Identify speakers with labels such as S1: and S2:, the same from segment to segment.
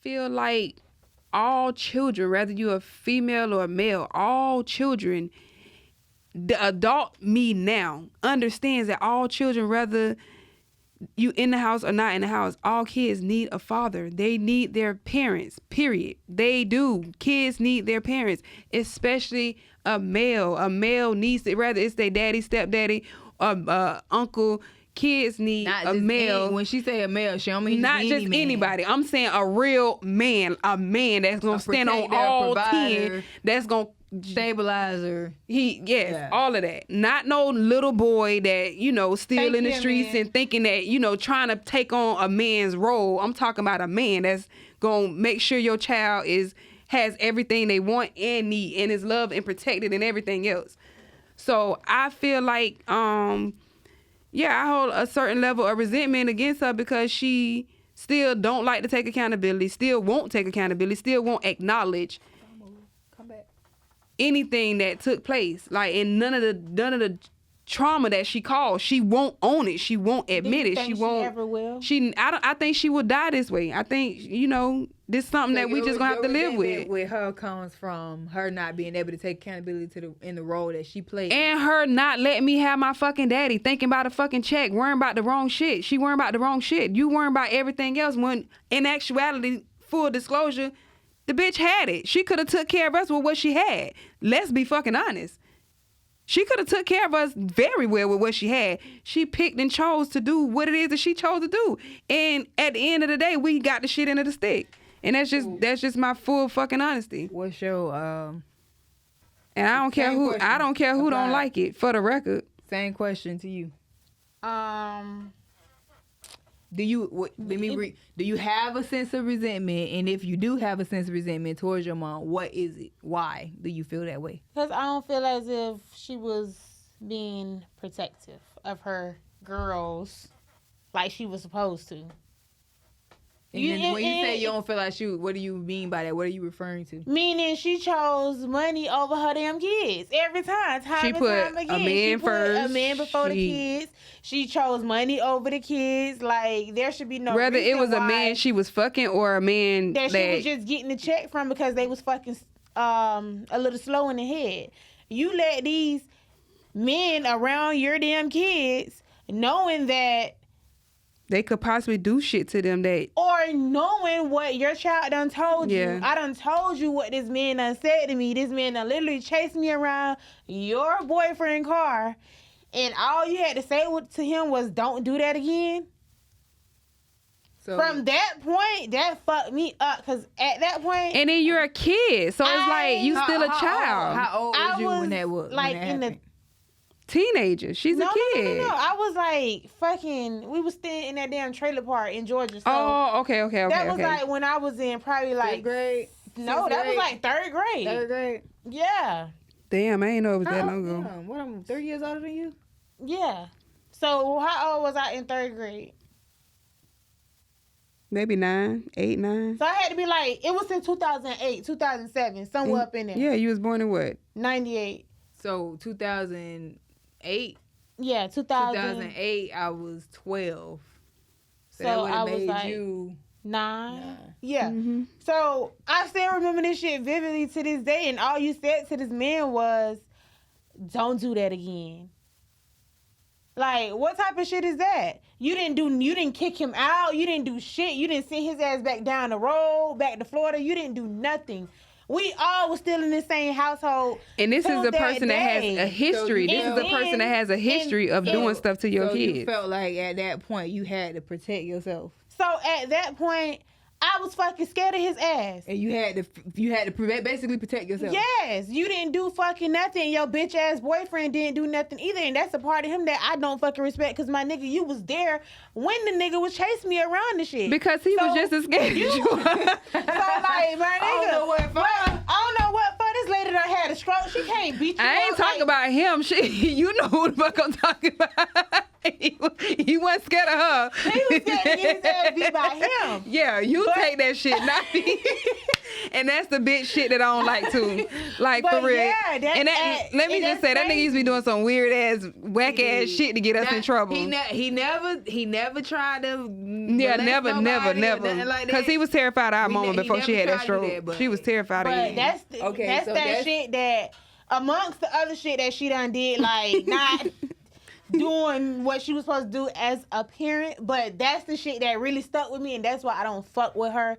S1: feel like all children, whether you're a female or a male, all children, the adult me now understands that all children, whether you in the house or not in the house, all kids need a father. They need their parents, period. They do. Kids need their parents, especially a male. A male needs it, whether it's their daddy, stepdaddy, uncle. Kids need
S2: not
S1: a male.
S2: When she say a male, she don't mean
S1: not just anybody. I'm saying a real man, a man that's gonna stand on all 10, that's gonna
S2: stabilizer.
S1: All of that. Not no little boy that, still in the streets
S2: man.
S1: and thinking that, trying to take on a man's role. I'm talking about a man that's gonna make sure your child has everything they want and need and is loved and protected and everything else. So I feel like I hold a certain level of resentment against her because she still don't like to take accountability, still won't take accountability, still won't acknowledge anything that took place. Like, in none of the trauma that she caused, she won't own it. She won't admit it. She won't.
S3: She ever will?
S1: I think she will die this way. I think, this is something that we just gonna have to live with.
S2: With her comes from her not being able to take accountability in the role that she played,
S1: and her not letting me have my fucking daddy, thinking about a fucking check, worrying about the wrong shit. She worrying about the wrong shit. You worrying about everything else when in actuality, full disclosure, the bitch had it. She could have took care of us with what she had. Let's be fucking honest. She could have took care of us very well with what she had. She picked and chose to do what it is that she chose to do. And at the end of the day, we got the shit into the stick. And that's just my full fucking honesty.
S2: What's your
S1: and I don't care who don't like it, for the record.
S2: Same question to you. Do you have a sense of resentment? And if you do have a sense of resentment towards your mom, what is it? Why do you feel that way?
S3: Because I don't feel as if she was being protective of her girls like she was supposed to.
S2: And when you say you don't feel like what do you mean by that? What are you referring to?
S3: Meaning she chose money over her damn kids every time.
S1: She put a man first.
S3: A man before the kids. She chose money over the kids. Like, there should be no
S1: whether it was a man she was fucking or a man
S3: that she was just getting the check from because they was fucking a little slow in the head. You let these men around your damn kids knowing that
S1: they could possibly do shit to them
S3: or knowing what your child done told you.
S1: Yeah.
S3: I done told you what this man done said to me. This man done literally chased me around your boyfriend car, and all you had to say to him was, don't do that again. So from that point, that fucked me up, because at that point...
S1: And then you're a kid, so it's like you still a child.
S2: How old was you when that was?
S3: Like in the...
S1: Teenager. She's a kid.
S3: No. I was like fucking. We was staying in that damn trailer park in Georgia. So
S1: okay.
S3: That was like when I was in probably like
S2: 5th grade.
S3: No, that was like 3rd grade.
S2: 3rd grade.
S3: Yeah.
S1: Damn, I ain't know it was that long ago.
S2: What? I'm 3 years older than you.
S3: Yeah. So how old was I in 3rd grade?
S1: Maybe 8, 9.
S3: So I had to be like, it was in 2008, 2007, somewhere up in there.
S1: Yeah, you was born in what?
S3: 98.
S2: So 2008.
S3: Yeah,
S2: 2008. I was 12. So that would have made
S3: like
S2: you
S3: 9. Yeah.
S1: Mm-hmm.
S3: So I still remember this shit vividly to this day, and all you said to this man was, "Don't do that again." Like, what type of shit is that? You didn't kick him out. You didn't do shit. You didn't send his ass back down the road, back to Florida. You didn't do nothing. We all were still in the same household.
S1: And this is a person that has a history. This is a person that has a history of doing stuff to your kids.
S2: You felt like at that point you had to protect yourself.
S3: So at that point, I was fucking scared of his ass.
S2: And you had to basically protect yourself.
S3: Yes, you didn't do fucking nothing. Your bitch ass boyfriend didn't do nothing either, and that's a part of him that I don't fucking respect. Cause my nigga, you was there when the nigga was chasing me around the shit.
S1: Because he was just as scared as you.
S3: So like, my nigga, I don't know what for this lady done had a stroke. She can't beat you.
S1: I ain't talking about him. You know who the fuck I'm talking about. He wasn't scared of her.
S3: He was scared to get his ass beat by him.
S1: Yeah, you take that shit, not me. And that's the bitch shit that I don't like too. Like,
S3: But
S1: for real.
S3: yeah,
S1: Let me just say, that nigga used to be doing some weird ass, whack ass shit to get us in trouble.
S2: He never tried to.
S1: Yeah, never.
S2: Like
S1: Because he was terrified of our mama
S2: he
S1: before she
S2: never
S1: had that
S2: tried to do
S1: stroke.
S2: that,
S1: She was terrified of
S3: But
S1: him.
S3: that's that shit that, amongst the other shit that she done did, like not doing what she was supposed to do as a parent, but that's the shit that really stuck with me, and that's why I don't fuck with her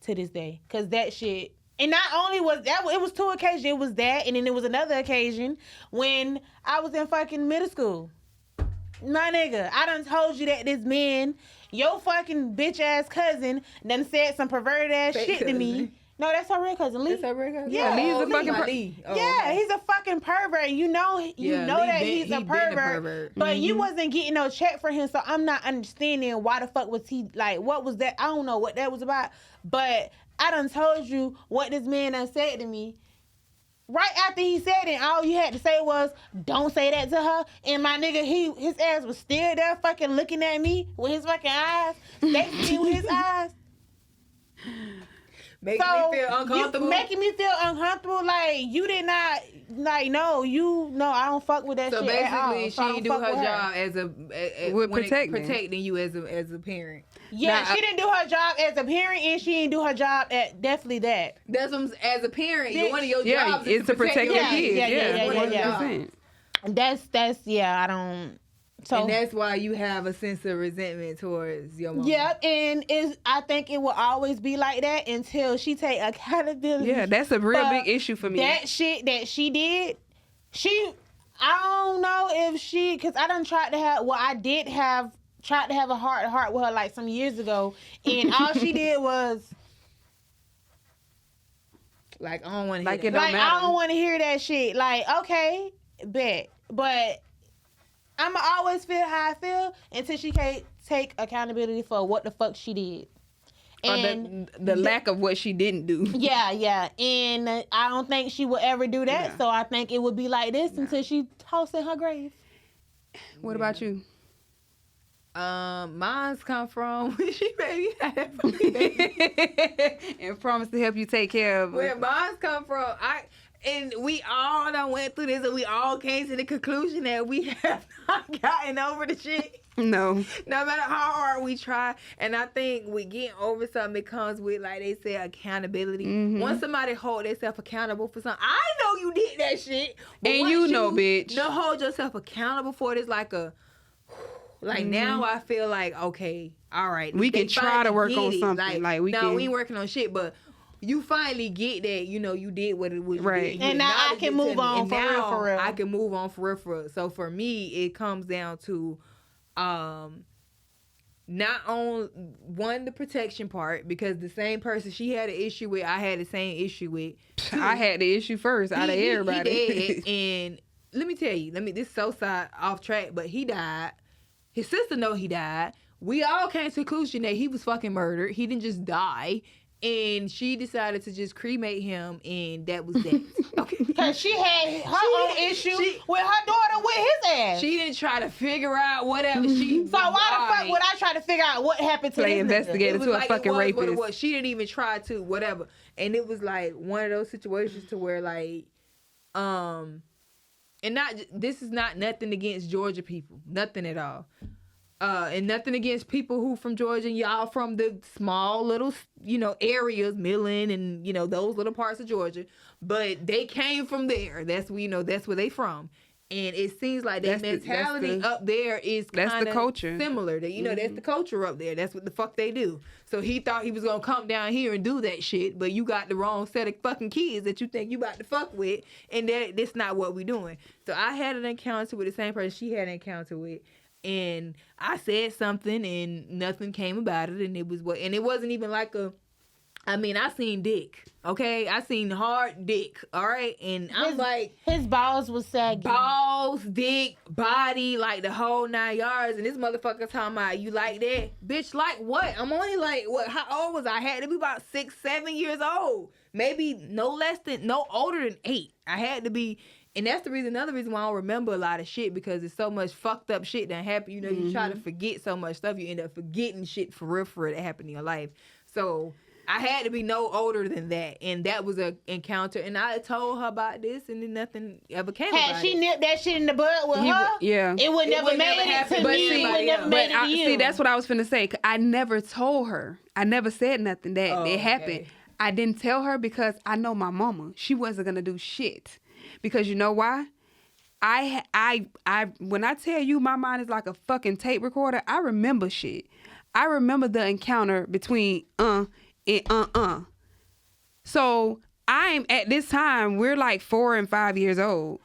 S3: to this day. Cause that shit, and not only was that, it was 2 occasions. It was that, and then there was another occasion when I was in fucking middle school. My nigga, I done told you that this man, your fucking bitch ass cousin, done said some perverted ass
S2: Fake
S3: shit to me.
S2: cousin.
S3: No, that's her real cousin, Lee.
S2: That's her real cousin?
S3: Yeah,
S1: Lee's a
S2: Lee.
S1: fucking
S2: Lee. Oh,
S3: Yeah,
S2: okay.
S3: he's a fucking pervert. You know
S2: Lee
S3: that
S2: been-
S3: he's
S2: he
S3: a
S2: been
S3: pervert. But you wasn't getting no check for him, so I'm not understanding why the fuck was he, like, what was that? I don't know what that was about. But I done told you what this man done said to me. Right after he said it, all you had to say was, don't say that to her. And my nigga, his ass was still there fucking looking at me with his fucking eyes. Texting me with his eyes.
S2: Making me feel uncomfortable.
S3: You making me feel uncomfortable. Like, you did not, like, no, I don't fuck with that
S2: So
S3: shit at all.
S2: basically,
S3: So I
S2: she
S3: don't
S2: do
S3: fuck
S2: her
S3: with
S2: job as
S1: With
S2: when it-
S1: protecting
S2: you as a parent.
S3: Yeah,
S1: Now,
S3: she didn't do her job as a parent, and she didn't do her job at definitely that.
S2: That's what as a parent.
S3: Yeah,
S2: one of your
S1: Yeah,
S2: jobs
S1: it's to protect your
S3: Yeah,
S1: kids.
S3: yeah,
S1: Yeah,
S3: yeah, yeah.
S1: 100%.
S3: That's yeah, I don't. So
S2: And that's why you have a sense of resentment towards your mom.
S3: yeah, and I think it will always be like that until she take accountability.
S1: Yeah, that's a real
S3: for
S1: big issue for me.
S3: That shit that she did, I don't know if because I done tried to have, well, I did tried to have a heart to heart with her like some years ago, and all she did was
S2: Like, I don't want to
S1: Like
S2: hear
S1: it
S2: that.
S1: don't
S3: like, I
S1: matter.
S3: don't want to hear that shit. Like, okay, bet. But I'ma always feel how I feel until she can't take accountability for what the fuck she did.
S1: Or
S3: And
S1: the lack of what she didn't do.
S3: yeah. And I don't think she will ever do that.
S1: Yeah.
S3: So I think it would be like this until she tossed in her grave.
S1: What about you?
S2: Mine's come from she made me have that from me.
S1: And promise to help you take care of
S2: Where
S1: it.
S2: mine's come from, and we all done went through this, and we all came to the conclusion that we have not gotten over the shit.
S1: No.
S2: No matter how hard we try, and I think with getting over something, it comes with, like they say, accountability.
S1: Mhm.
S2: Once somebody hold themselves accountable for something, I know you did that shit, but
S1: And
S2: once
S1: you know, bitch.
S2: to hold yourself accountable for it is like a, like now I feel like, okay, all right,
S1: We
S2: they
S1: can try to
S2: finally
S1: work
S2: get
S1: on
S2: it.
S1: something. Like, we
S2: no,
S1: can-
S2: we ain't working on shit, but you finally get that, you know, you did what it was.
S1: Right.
S2: You
S3: And now I
S2: acknowledged
S3: can
S2: it to
S3: move
S2: me.
S3: on
S2: And
S3: for real,
S2: now
S3: for real.
S2: I can move on for real. So for me, it comes down to, not on one, the protection part, because the same person she had an issue with, I had the same issue with.
S1: I had the issue first out of everybody.
S2: He dead, and let me tell you, this is so side off track, but he died. His sister know he died. We all came to the conclusion that he was fucking murdered. He didn't just die. And she decided to just cremate him, and that was that. Okay.
S3: Because she had her own issue with her daughter with his ass.
S2: She didn't try to figure out whatever she.
S3: So why the fuck would I try to figure out what happened to
S1: Play
S3: this
S1: investigator.
S3: nigga?
S1: Get into a fucking
S2: what it
S1: rapist.
S2: was. She didn't even try to, whatever. And it was like one of those situations to where like, and this is not nothing against Georgia people, nothing at all. And nothing against people who from Georgia and y'all from the small little, areas, Millen and, those little parts of Georgia. But they came from there. That's where, that's where they from. And it seems like that mentality up there is
S1: that's
S2: kind
S1: the
S2: of
S1: culture.
S2: similar. That that's the culture up there. That's what the fuck they do. So he thought he was gonna come down here and do that shit, but you got the wrong set of fucking kids that you think you about to fuck with, and that's not what we doing. So I had an encounter with the same person she had an encounter with. And I said something and nothing came about it, and it wasn't even like I seen dick, okay? I seen hard dick, all right? And I'm like,
S3: his balls was saggy.
S2: balls, dick, body, like the whole 9 yards, and this motherfucker talking about, you like that? Bitch, like what? I'm only like, what, how old was I? I had to be about 6, 7 years old. Maybe no older than 8. I had to be. And that's the reason, another reason why I don't remember a lot of shit, because it's so much fucked up shit that happened. You know, you try to forget so much stuff, you end up forgetting shit for real that happened in your life. So I had to be no older than that, and that was an encounter. And I told her about this, and then nothing ever came about it.
S3: Had she nipped that shit in the bud with her,
S1: yeah,
S3: it would never made it to me. It would never made it to you.
S1: See, that's what I was finna say. I never told her. I never said nothing that it happened.
S2: Okay.
S1: I didn't tell her because I know my mama. She wasn't gonna do shit. Because you know why? I when I tell you my mind is like a fucking tape recorder, I remember shit. I remember the encounter between and So I'm at this time, we're like 4 and 5 years old.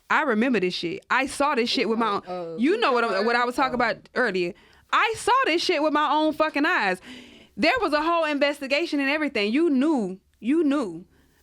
S1: I remember this shit. I saw this shit with my own. You know what I was talking about earlier. I saw this shit with my own fucking eyes. There was a whole investigation and everything. You knew.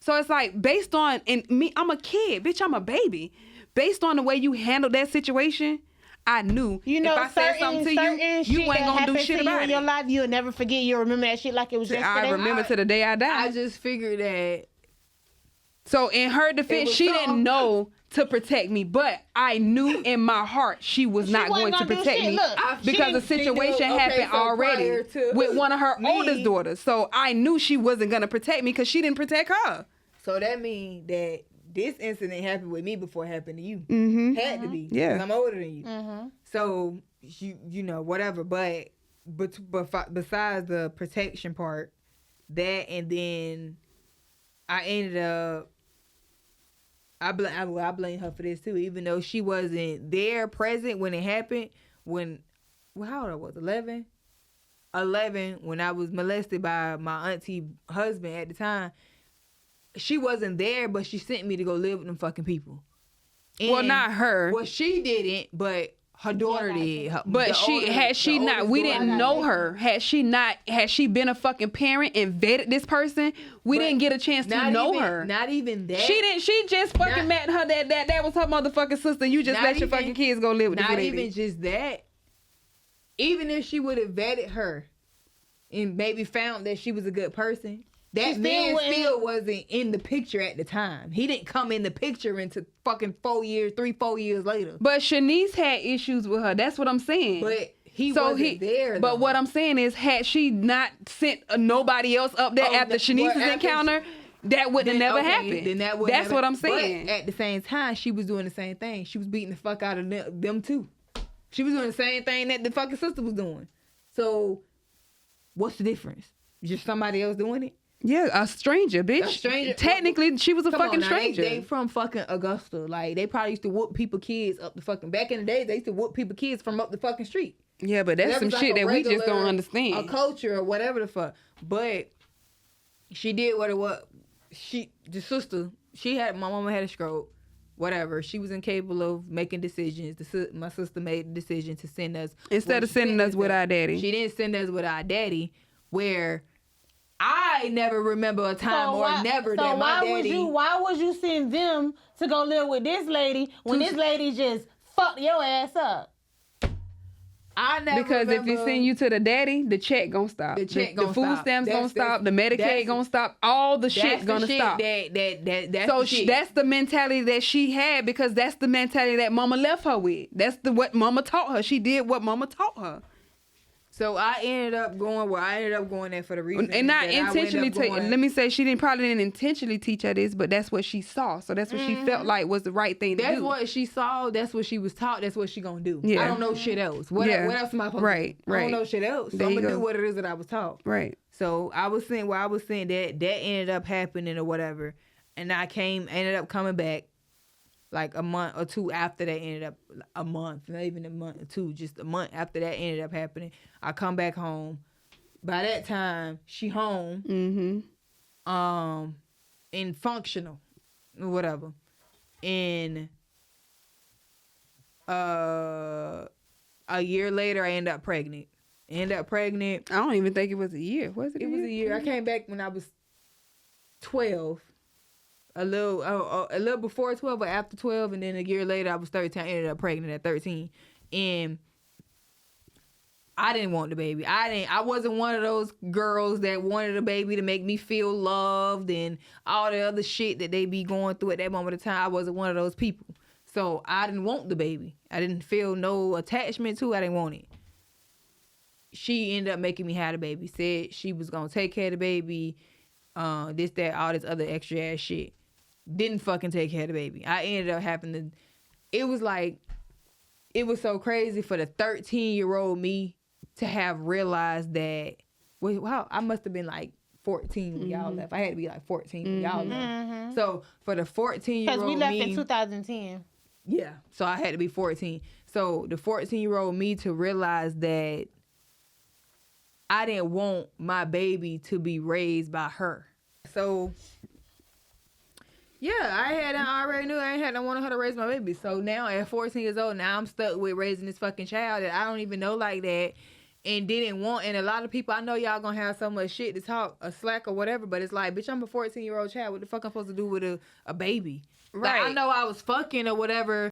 S1: So it's like, based on, and me, I'm a kid, bitch, I'm a baby. Based on the way you handled that situation, I knew.
S3: You know,
S1: if I said something to you, you ain't gonna do shit about it.
S3: In your life, you'll never forget. You'll remember that shit like it was yesterday.
S1: I remember to the day I died.
S2: I just figured that.
S1: So in her defense, she didn't know to protect me, but I knew in my heart she was not going to protect me.
S3: Look,
S1: because the situation happened already with one of her oldest daughters. So I knew she wasn't going to protect me because she didn't protect her.
S2: So that means that this incident happened with me before it happened to you.
S1: Mm-hmm.
S2: Had to be.
S1: Yeah.
S2: Because I'm older than you.
S3: Mm-hmm.
S2: So, you know, whatever. But besides the protection part, that, and then I ended up, I blame her for this too, even though she wasn't there present when it happened. How old I was? 11, when I was molested by my auntie husband at the time. She wasn't there, but she sent me to go live with them fucking people. And,
S1: well, not her.
S2: Well, she didn't, but her daughter did.
S1: But we didn't know her. Had she been a fucking parent and vetted this person, we didn't get a chance to know her.
S2: Not even that.
S1: She just fucking met her that was her motherfucking sister. You just let your fucking kids go live with this lady.
S2: Not even just that. Even if she would have vetted her and maybe found that she was a good person, that man still wasn't in the picture at the time. He didn't come in the picture until fucking 4 years later.
S1: But Shanice had issues with her. That's what I'm saying.
S2: But he wasn't there, though.
S1: But what I'm saying is, had she not sent nobody else up there after Shanice's encounter, that would have never happened.
S2: Then
S1: that's what I'm saying.
S2: But at the same time, she was doing the same thing. She was beating the fuck out of them too. She was doing the same thing that the fucking sister was doing. So, what's the difference? Just somebody else doing it?
S1: Yeah, a stranger, bitch.
S2: A stranger.
S1: Technically, she was a fucking stranger.
S2: They from fucking Augusta. Like, they probably used to whoop people kids up the fucking... Back in the day, they used to whoop people kids from up the fucking street.
S1: Yeah, but that's some shit that we just don't understand.
S2: A culture or whatever the fuck. But she did what it was. The sister, my mama had a stroke. Whatever. She was incapable of making decisions. My sister made the decision to send us...
S1: Instead of sending us with our daddy.
S2: She didn't send us with our daddy, where... I never remember a time that my daddy...
S3: Why would you send them to go live with this lady when this lady just fucked your ass up?
S2: I never
S1: Because if you send you to the daddy, the check gonna stop. The food stamps gonna stop. The Medicaid gonna stop. All the shit gonna stop. That's the mentality that she had, because that's the mentality that mama left her with. That's what mama taught her. She did what mama taught her.
S2: So I ended up going there for the reason.
S1: And not intentionally let me say, she probably didn't intentionally teach her this, but that's what she saw. So that's what she felt like was the right thing to do.
S2: That's what she saw. That's what she was taught. That's what she gonna do.
S1: Yeah.
S2: I don't know shit else. What else am I supposed to do? I don't know shit else. So I'm gonna do what it is that I was taught.
S1: Right.
S2: So I was saying that ended up happening or whatever. And ended up coming back like a month or two after that. Ended up a month, not even a month or two, just a month after that ended up happening. I come back home. By that time, she home.
S1: Mm-hmm.
S2: And functional, or whatever. And a year later, I end up pregnant. I
S1: don't even think it was a year. Was it?
S2: It was a year. I came back when I was 12. A little before 12 or after 12, and then a year later I was 13. I ended up pregnant at 13, and I didn't want the baby. I wasn't one of those girls that wanted a baby to make me feel loved and all the other shit that they be going through at that moment of time. I wasn't one of those people. So I didn't want the baby. I didn't feel no attachment to it. I didn't want it. She ended up making me have the baby. Said she was gonna take care of the baby, this, that, all this other extra ass shit. Didn't fucking take care of the baby. I ended up having to. It was so crazy for the 13-year-old me to have realized that. Wow, I must have been like 14 when y'all left. I had to be like 14 when y'all left. So for the 14-year-old me,
S3: because we left in 2010.
S2: Yeah, so I had to be 14. So the 14-year-old me to realize that I didn't want my baby to be raised by her. So yeah, I already knew I ain't wanted her to raise my baby. So now at 14 years old, now I'm stuck with raising this fucking child that I don't even know like that and didn't want. And a lot of people, I know y'all gonna have so much shit to talk, a slack or whatever, but it's like, bitch, I'm a 14-year-old child. What the fuck I'm supposed to do with a baby? Right. Like, I know I was fucking or whatever,